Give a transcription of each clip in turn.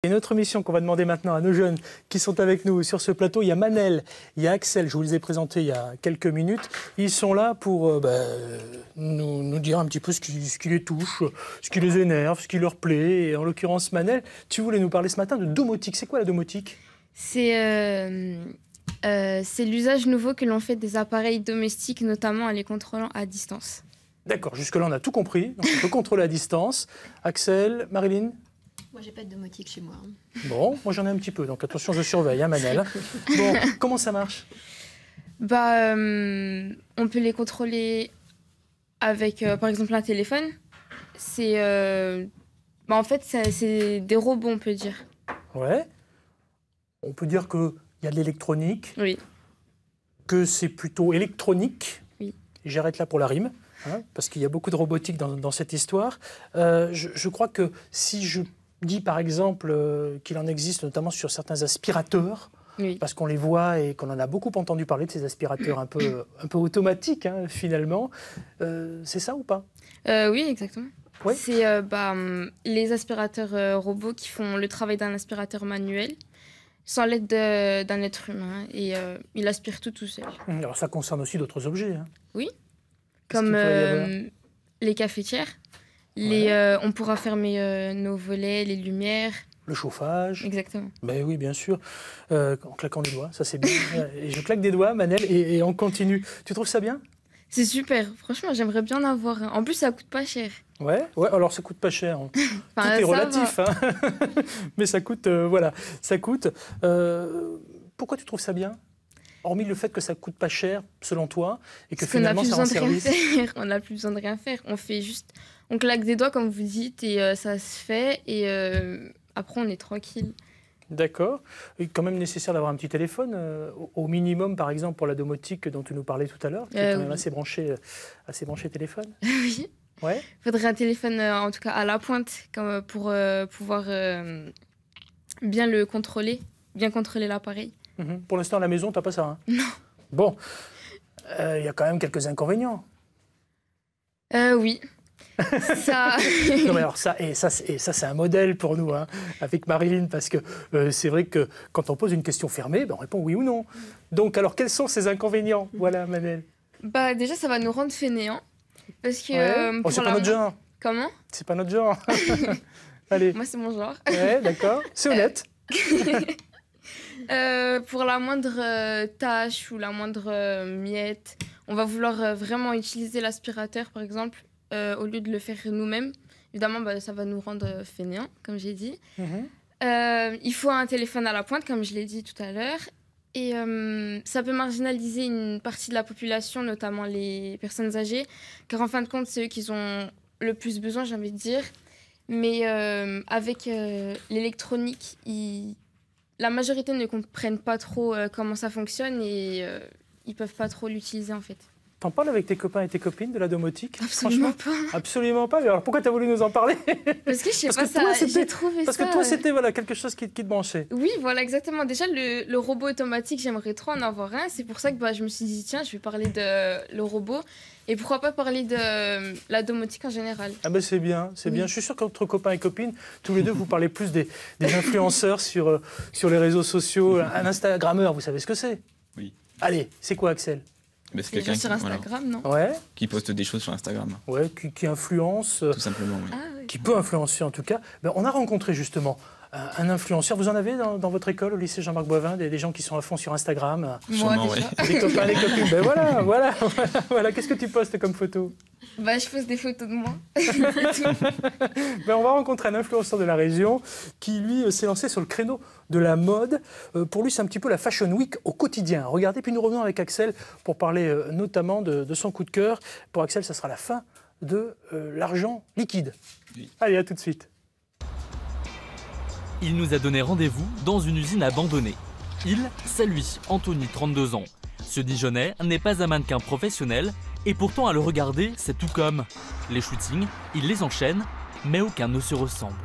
Et notre mission qu'on va demander maintenant à nos jeunes qui sont avec nous sur ce plateau, il y a Manel, il y a Axel, je vous les ai présentés il y a quelques minutes. Ils sont là pour nous dire un petit peu ce qui les touche, ce qui les énerve, ce qui leur plaît. Et en l'occurrence, Manel, tu voulais nous parler ce matin de domotique. C'est quoi la domotique ? C'est l'usage nouveau que l'on fait des appareils domestiques, notamment en les contrôlant à distance. D'accord, jusque-là on a tout compris. Donc, on peut contrôler à distance. Axel, Marilyn ? Moi, j'ai pas de domotique chez moi. Bon, moi j'en ai un petit peu, donc attention, je surveille, hein, Manel. Bon, comment ça marche ? On peut les contrôler avec, par exemple, un téléphone. En fait, c'est des robots, on peut dire. Ouais. On peut dire qu'il y a de l'électronique. Oui. Que c'est plutôt électronique. Oui. Et j'arrête là pour la rime, hein, parce qu'il y a beaucoup de robotique dans cette histoire. Je crois que si je dis par exemple qu'il en existe notamment sur certains aspirateurs, oui. Parce qu'on les voit et qu'on en a beaucoup entendu parler de ces aspirateurs un peu automatiques, hein, finalement. C'est ça ou pas ? Oui, exactement. Oui. C'est les aspirateurs robots qui font le travail d'un aspirateur manuel sans l'aide d'un être humain et il aspire tout seul. Alors ça concerne aussi d'autres objets. Hein. Oui, comme les cafetières. Ouais. On pourra fermer nos volets, les lumières. Le chauffage. Exactement. Ben oui, bien sûr. En claquant des doigts, ça c'est bien. Et je claque des doigts, Manel, et on continue. Tu trouves ça bien ? C'est super. Franchement, j'aimerais bien en avoir un. En plus, ça coûte pas cher. Ouais, alors ça coûte pas cher. Tout est relatif, hein. Mais ça coûte, voilà, ça coûte. Pourquoi tu trouves ça bien ? Hormis le fait que ça coûte pas cher, selon toi, et que finalement ça rend service. On n'a plus besoin de rien faire. On fait juste, on claque des doigts comme vous dites et ça se fait et après on est tranquille. D'accord. Il est quand même nécessaire d'avoir un petit téléphone, au minimum par exemple pour la domotique dont tu nous parlais tout à l'heure, qui est quand même assez branché téléphone. Oui. Ouais. Il faudrait un téléphone en tout cas à la pointe pour pouvoir bien le contrôler, bien contrôler l'appareil. Pour l'instant, à la maison, tu n'as pas ça, hein ? Non. Bon, il y a quand même quelques inconvénients. Oui. Ça... Non, mais alors ça, c'est un modèle pour nous, hein, avec Marilyn, parce que c'est vrai que quand on pose une question fermée, on répond oui ou non. Donc, alors, quels sont ces inconvénients ? Voilà, Manel. Déjà, ça va nous rendre fainéants. Parce que... Ouais. C'est pas notre genre. Comment ? C'est pas notre genre. Allez. Moi, c'est mon genre. Ouais, d'accord. C'est honnête. Pour la moindre tâche ou la moindre miette, on va vouloir vraiment utiliser l'aspirateur, par exemple, au lieu de le faire nous-mêmes. Évidemment, ça va nous rendre fainéants, comme j'ai dit. Il faut un téléphone à la pointe, comme je l'ai dit tout à l'heure. Et ça peut marginaliser une partie de la population, notamment les personnes âgées, car en fin de compte, c'est eux qui ont le plus besoin, j'ai envie de dire. Mais avec l'électronique, la majorité ne comprennent pas trop comment ça fonctionne et ils peuvent pas trop l'utiliser en fait. T'en parles avec tes copains et tes copines de la domotique ? Absolument pas. Absolument pas. Mais alors pourquoi t'as voulu nous en parler ? Parce que je sais pas, j'ai trouvé ça... Parce que toi, c'était quelque chose qui te branchait. Oui, voilà, exactement. Déjà, le robot automatique, j'aimerais trop en avoir un. C'est pour ça que je me suis dit, tiens, je vais parler de le robot. Et pourquoi pas parler de la domotique en général ? Ah ben c'est bien, c'est bien. Je suis sûr qu'entre copains et copines, tous les deux, vous parlez plus des influenceurs sur les réseaux sociaux. Un Instagrammeur, vous savez ce que c'est ? Oui. Allez, c'est quoi, Axel ? C'est quelqu'un sur Instagram, non ? Ouais. Qui poste des choses sur Instagram. Ouais, qui influence. Tout simplement, oui. Ah, ouais. Qui peut influencer, en tout cas. On a rencontré, justement, un influenceur. Vous en avez dans votre école, au lycée Jean-Marc Boivin, des gens qui sont à fond sur Instagram ? Moi, déjà. Ouais. Des copains, des copines. Voilà. Qu'est-ce que tu postes comme photo ? Je pose des photos de moi. On va rencontrer un influenceur de la région qui, lui, s'est lancé sur le créneau de la mode. Pour lui, c'est un petit peu la Fashion Week au quotidien. Regardez, puis nous revenons avec Axel pour parler notamment de son coup de cœur. Pour Axel, ça sera la fin de l'argent liquide. Oui. Allez, à tout de suite. Il nous a donné rendez-vous dans une usine abandonnée. C'est lui, Anthony, 32 ans. Ce Dijonnais n'est pas un mannequin professionnel et pourtant à le regarder, c'est tout comme. Les shootings, il les enchaîne, mais aucun ne se ressemble.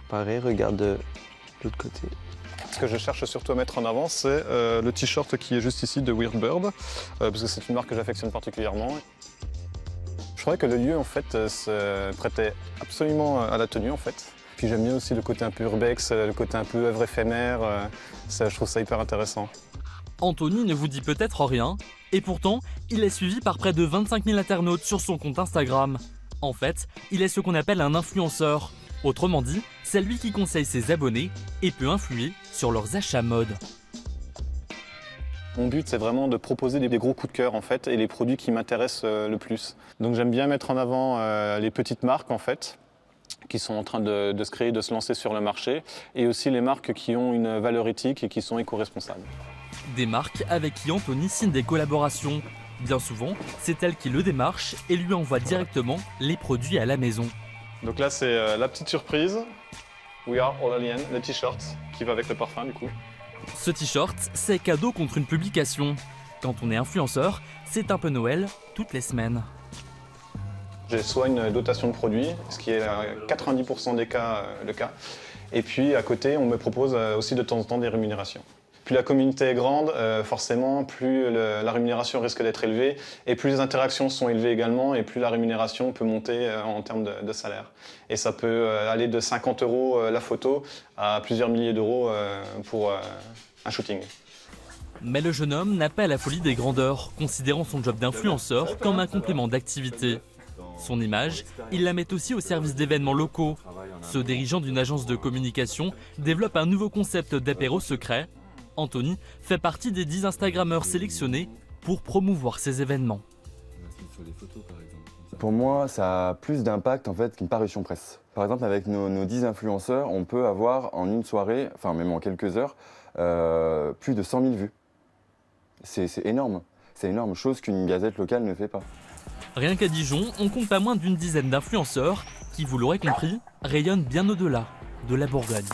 Pareil, regarde de l'autre côté. Ce que je cherche surtout à mettre en avant, c'est le t-shirt qui est juste ici de Weird Bird, parce que c'est une marque que j'affectionne particulièrement. Je trouvais que le lieu, en fait, se prêtait absolument à la tenue, en fait. Puis j'aime bien aussi le côté un peu urbex, le côté un peu œuvre éphémère. Je trouve ça hyper intéressant. Anthony ne vous dit peut-être rien, et pourtant, il est suivi par près de 25 000 internautes sur son compte Instagram. En fait, il est ce qu'on appelle un influenceur. Autrement dit, c'est lui qui conseille ses abonnés et peut influer sur leurs achats mode. Mon but, c'est vraiment de proposer des gros coups de cœur en fait, et les produits qui m'intéressent le plus. Donc j'aime bien mettre en avant les petites marques en fait, qui sont en train de se créer, de se lancer sur le marché, et aussi les marques qui ont une valeur éthique et qui sont éco-responsables. Des marques avec qui Anthony signe des collaborations. Bien souvent, c'est elle qui le démarche et lui envoie directement les produits à la maison. Donc là, c'est la petite surprise. We are all alien, le t-shirt qui va avec le parfum du coup. Ce t-shirt, c'est cadeau contre une publication. Quand on est influenceur, c'est un peu Noël toutes les semaines. J'ai soit une dotation de produits, ce qui est à 90% des cas le cas. Et puis à côté, on me propose aussi de temps en temps des rémunérations. Plus la communauté est grande, forcément, plus la rémunération risque d'être élevée, et plus les interactions sont élevées également, et plus la rémunération peut monter en termes de salaire. Et ça peut aller de 50 € la photo à plusieurs milliers d'euros pour un shooting. Mais le jeune homme n'a pas la folie des grandeurs, considérant son job d'influenceur comme un complément d'activité. Son image, il la met aussi au service d'événements locaux. Ce dirigeant d'une agence de communication développe un nouveau concept d'apéro secret. Anthony fait partie des 10 Instagrammeurs sélectionnés pour promouvoir ces événements. Pour moi, ça a plus d'impact en fait qu'une parution presse. Par exemple, avec nos 10 influenceurs, on peut avoir en une soirée, enfin même en quelques heures, plus de 100 000 vues. C'est énorme. C'est énorme, chose qu'une gazette locale ne fait pas. Rien qu'à Dijon, on compte pas moins d'une dizaine d'influenceurs qui, vous l'aurez compris, rayonnent bien au-delà de la Bourgogne.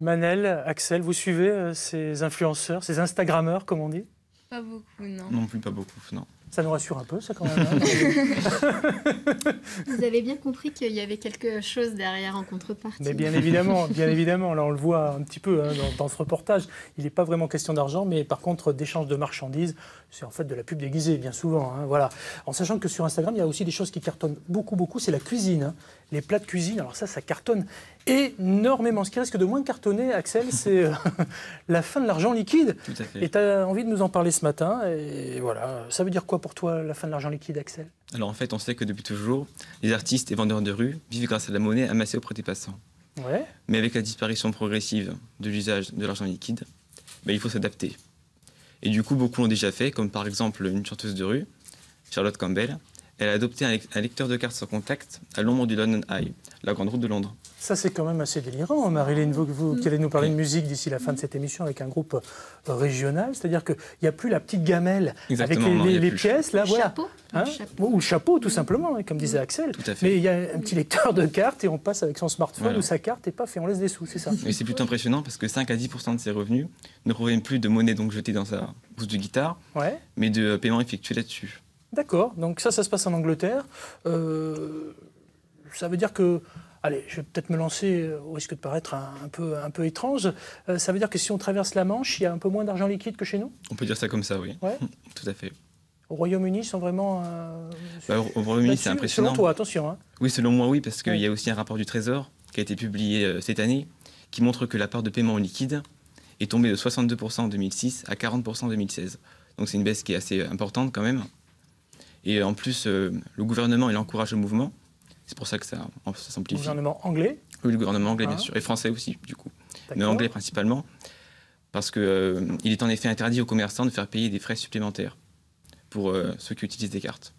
Manel, Axel, vous suivez ces influenceurs, ces Instagrammeurs, comme on dit? Pas beaucoup, non. Non plus, pas beaucoup, non. Ça nous rassure un peu, ça, quand même. Hein. Vous avez bien compris qu'il y avait quelque chose derrière en contrepartie. Mais bien évidemment, bien évidemment. Là, on le voit un petit peu hein, dans ce reportage. Il n'est pas vraiment question d'argent, mais par contre, d'échange de marchandises, c'est en fait de la pub déguisée, bien souvent. Hein, voilà. En sachant que sur Instagram, il y a aussi des choses qui cartonnent beaucoup, c'est la cuisine. Hein. Les plats de cuisine, alors ça cartonne énormément. Ce qui risque de moins cartonner, Axel, c'est la fin de l'argent liquide. Tout à fait. Et tu as envie de nous en parler ce matin. Et voilà. Ça veut dire quoi pour toi, la fin de l'argent liquide, Axel? Alors en fait, on sait que depuis toujours, les artistes et vendeurs de rue vivent grâce à la monnaie amassée auprès des passants. Ouais. Mais avec la disparition progressive de l'usage de l'argent liquide, il faut s'adapter. Et du coup, beaucoup l'ont déjà fait, comme par exemple une chanteuse de rue, Charlotte Campbell. Elle a adopté un lecteur de cartes sans contact à l'ombre du London Eye, la grande route de Londres. Ça, c'est quand même assez délirant, Marilyn, vous qui allez nous parler de musique d'ici la fin de cette émission avec un groupe régional. C'est-à-dire qu'il n'y a plus la petite gamelle Exactement, avec non, les pièces. Là, voilà. Chapeau, Hein ou le chapeau, tout simplement, hein, comme disait Axel. Tout à fait. Mais il y a un petit lecteur de cartes et on passe avec son smartphone Voilà. ou sa carte et paf, et on laisse des sous, c'est ça. Et c'est plutôt impressionnant parce que 5 à 10% de ses revenus ne proviennent plus de monnaie donc jetée dans sa housse de guitare, Ouais. mais de paiements effectués là-dessus. D'accord, donc ça se passe en Angleterre. Ça veut dire que, allez, je vais peut-être me lancer au risque de paraître un peu étrange. Ça veut dire que si on traverse la Manche, il y a un peu moins d'argent liquide que chez nous? On peut dire ça comme ça, oui. Ouais. Tout à fait. Au Royaume-Uni, ils sont vraiment... Au Royaume-Uni, là-dessus, c'est impressionnant. Selon toi, attention. Hein. Oui, selon moi, oui, parce qu'il Ouais. y a aussi un rapport du Trésor qui a été publié cette année, qui montre que la part de paiement en liquide est tombée de 62% en 2006 à 40% en 2016. Donc c'est une baisse qui est assez importante quand même. Et en plus, le gouvernement, il encourage le mouvement. C'est pour ça que ça Le s'amplifie. gouvernement anglais. Oui, le gouvernement anglais, bien Ah. sûr, et français aussi, du coup. Mais D'accord. anglais principalement, parce qu'il est en effet interdit aux commerçants de faire payer des frais supplémentaires pour ceux qui utilisent des cartes.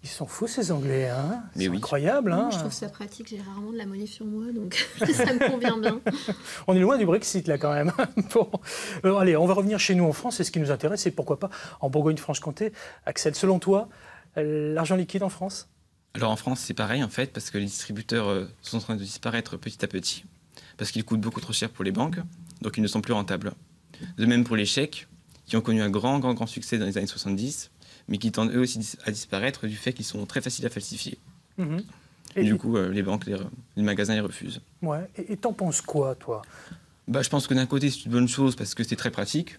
Ils sont fous, ces Anglais. Hein. Mais C'est oui. incroyable. Hein. Moi, je trouve ça pratique, j'ai rarement de la monnaie sur moi, donc ça me convient bien. On est loin du Brexit, là, quand même. Bon. Allez, on va revenir chez nous en France. Et ce qui nous intéresse, c'est pourquoi pas en Bourgogne-Franche-Comté. Axel, selon toi, l'argent liquide en France? Alors en France, c'est pareil en fait, parce que les distributeurs sont en train de disparaître petit à petit, parce qu'ils coûtent beaucoup trop cher pour les banques, donc ils ne sont plus rentables. De même pour les chèques, qui ont connu un grand succès dans les années 70, mais qui tendent eux aussi à disparaître du fait qu'ils sont très faciles à falsifier. Mhm. Et du coup, les banques, les magasins les refusent. Ouais. Et t'en penses quoi, toi? Je pense que d'un côté, c'est une bonne chose, parce que c'est très pratique.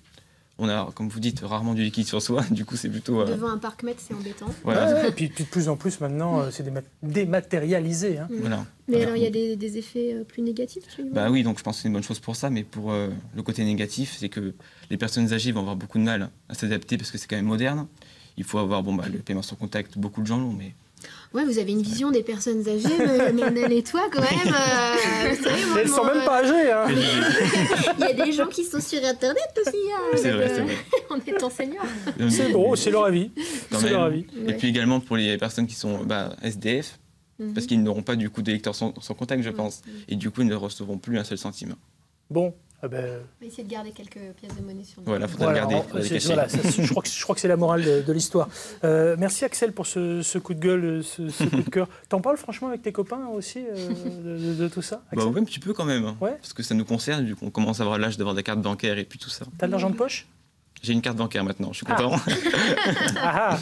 On a, comme vous dites, rarement du liquide sur soi, du coup c'est plutôt... Devant un parc-mètre, c'est embêtant. Voilà. Ouais, et puis de plus en plus maintenant, c'est dématérialisé. Hein. Voilà. Mais Voilà. alors, il y a des effets plus négatifs chez vous? Bah oui, donc je pense que c'est une bonne chose pour ça, mais pour le côté négatif, c'est que les personnes âgées vont avoir beaucoup de mal à s'adapter parce que c'est quand même moderne. Il faut avoir le paiement sans contact, beaucoup de gens l'ont, mais... Ouais, vous avez une vision des personnes âgées, Manel et toi, quand même. Vous savez, moi, Elles sont même pas âgées. Hein. Il y a des gens qui sont sur Internet aussi, hein, C'est vrai, c'est vrai. en étant senior. C'est bon, c'est leur avis. Quand C'est même. leur avis. Et puis également pour les personnes qui sont SDF, parce qu'ils n'auront pas du coup d'électeur sans contact, je pense. Et du coup, ils ne recevront plus un seul centime. Bon, ah ben, On va essayer de garder quelques pièces de monnaie sur nous. Voilà, faudra voilà, le garder, faudra les cacher. voilà, je crois que c'est la morale de l'histoire. Merci Axel pour ce coup de gueule, ce coup de cœur. T'en parles franchement avec tes copains aussi de tout ça, Bah Axel? oui, un petit peu quand même, Ouais. parce que ça nous concerne, du coup on commence à avoir l'âge d'avoir des cartes bancaires et puis tout ça. T'as de l'argent de poche? J'ai une carte bancaire maintenant, je suis content. Ah ah.